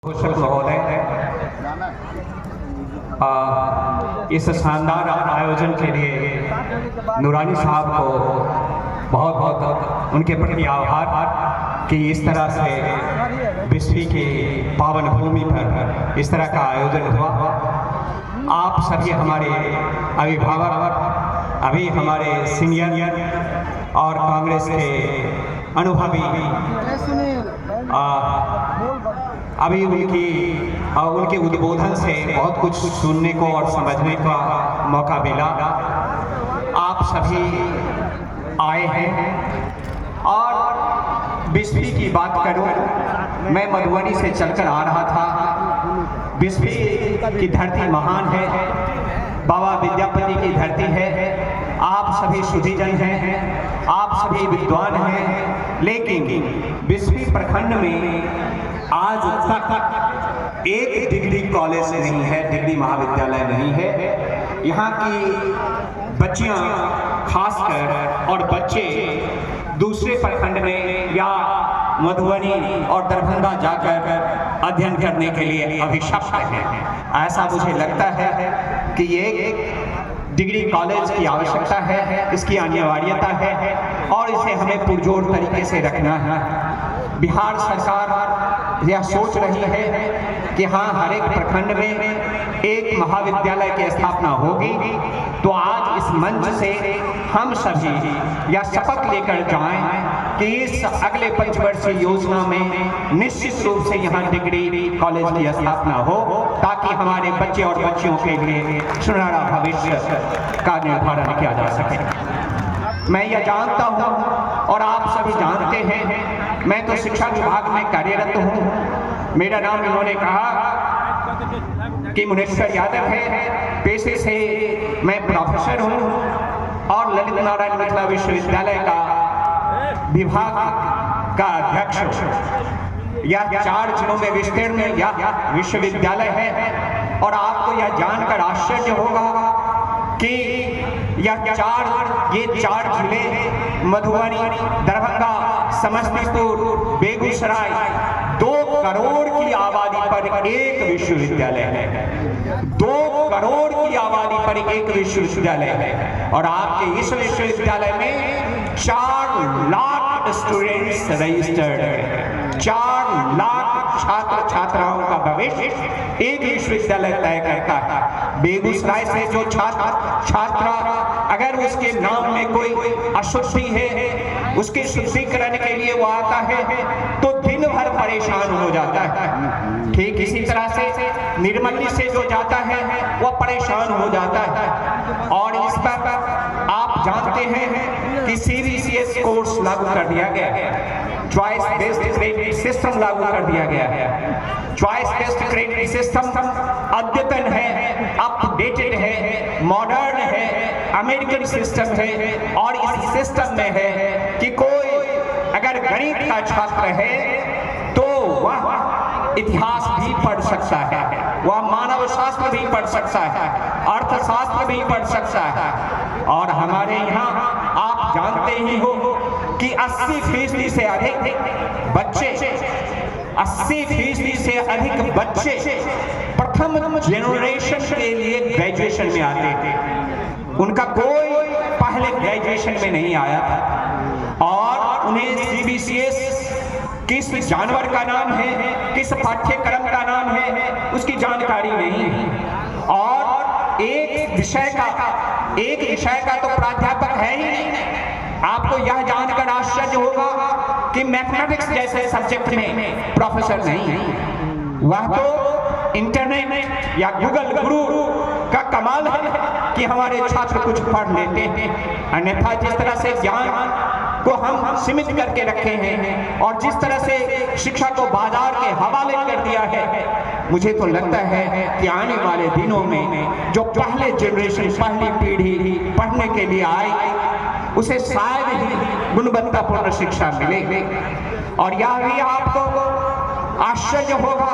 घोषक महोदय, इस शानदार आयोजन के लिए नूरानी साहब को बहुत बहुत उनके प्रति आभार कि इस तरह से विश्व की पावन भूमि पर इस तरह का आयोजन हुआ। आप सभी हमारे अभिभावक, अभी हमारे सीनियर और कांग्रेस के अनुभवी अभी उनके उद्बोधन से बहुत कुछ सुनने को और समझने का मौका मिला। आप सभी आए हैं और बिस्फी की बात करूं, मैं मधुबनी से चलकर आ रहा था। बिस्फी की धरती महान है, बाबा विद्यापति की धरती है। आप सभी सुधीजन हैं, आप सभी विद्वान हैं, लेकिन बिस्फी प्रखंड में आज तक एक डिग्री कॉलेज नहीं है, डिग्री महाविद्यालय नहीं है। यहाँ की बच्चियाँ खासकर और बच्चे दूसरे प्रखंड में या मधुबनी और दरभंगा जाकर अध्ययन करने के लिए अभिशप्त हैं। ऐसा मुझे लगता है कि ये डिग्री कॉलेज की आवश्यकता है, इसकी अनिवार्यता है और इसे हमें पुरजोर तरीके से रखना है। बिहार सरकार यह सोच रही है कि हाँ, हर एक प्रखंड में एक महाविद्यालय की स्थापना होगी। तो आज इस मंच से हम सभी यह शपथ लेकर जाएं कि इस अगले पंचवर्षीय योजना में निश्चित रूप से यहाँ डिग्री कॉलेज की स्थापना हो, ताकि हमारे बच्चे और बच्चियों के लिए सुनहरा भविष्य का निर्धारण किया जा सके। मैं यह जानता हूँ और आप सभी जानते हैं, मैं तो शिक्षा विभाग में कार्यरत हूँ। मेरा नाम इन्होंने कहा कि मुनेश्वर यादव है, पेशे से मैं प्रोफेसर हूँ और ललित नारायण मिथिला विश्वविद्यालय का विभाग का अध्यक्ष हूँ। यह 4 जिलों में विस्तीर्ण यह विश्वविद्यालय है और आपको यह जानकर आश्चर्य होगा कि ये 4 जिले मधुबनी, दरभंगा, समस्तीपुर, बेगूसराय 2 करोड़ की आबादी पर एक विश्वविद्यालय है। 2 करोड़ की आबादी पर एक विश्वविद्यालय है और आपके इस विश्वविद्यालय में 4 लाख स्टूडेंट्स रजिस्टर्ड है। 4 लाख छात्र छात्राओं का भविष्य एक विश्वविद्यालय तय करता है। बेगूसराय से जो छात्रा अगर उसके नाम में कोई अशुद्धि है, उसके शुद्धिकरण के लिए वो आता है तो दिन भर परेशान हो जाता है। ठीक इसी तरह से निर्मली से जो जाता है वह परेशान हो जाता है। और इस पर आप जानते हैं कि CBCS कोर्स लागू कर दिया गया है, चॉइस बेस्ड क्रेडिट सिस्टम लागू कर दिया गया है। चॉइस बेस्ड क्रेडिट सिस्टम अद्यतन है, अपडेटेड है, मॉडर्न है, अमेरिकन सिस्टम है और इस सिस्टम में है कि कोई अगर गणित का छात्र है तो वह इतिहास भी पढ़ सकता है, वह मानव शास्त्र भी पढ़ सकता है, अर्थशास्त्र भी पढ़ सकता है। और हमारे यहाँ आप जानते ही हो कि 80% से अधिक बच्चे 80% से अधिक बच्चे प्रथम जनरेशन के लिए ग्रेजुएशन में आते थे। उनका कोई पहले ग्रेजुएशन में नहीं आया था और उन्हें CBCS किस जानवर का नाम है, किस पाठ्यक्रम का नाम है, उसकी जानकारी नहीं है। और एक विषय का तो प्राध्यापक है ही नहीं। आपको यह जानकर आश्चर्य होगा कि मैथमेटिक्स जैसे सब्जेक्ट में प्रोफेसर नहीं है। वह तो इंटरनेट या गूगल गुरु का कमाल है कि हमारे छात्र कुछ पढ़ लेते हैं। अन्यथा जिस तरह से ज्ञान को हम सीमित करके रखे हैं और जिस तरह से शिक्षा को बाजार के हवाले कर दिया है, मुझे तो लगता है कि आने वाले दिनों में जो पहले जनरेशन, पहली पीढ़ी पढ़ने के लिए आए, उसे शायद ही गुणवत्तापूर्ण शिक्षा मिले। और यह भी आपको आश्चर्य होगा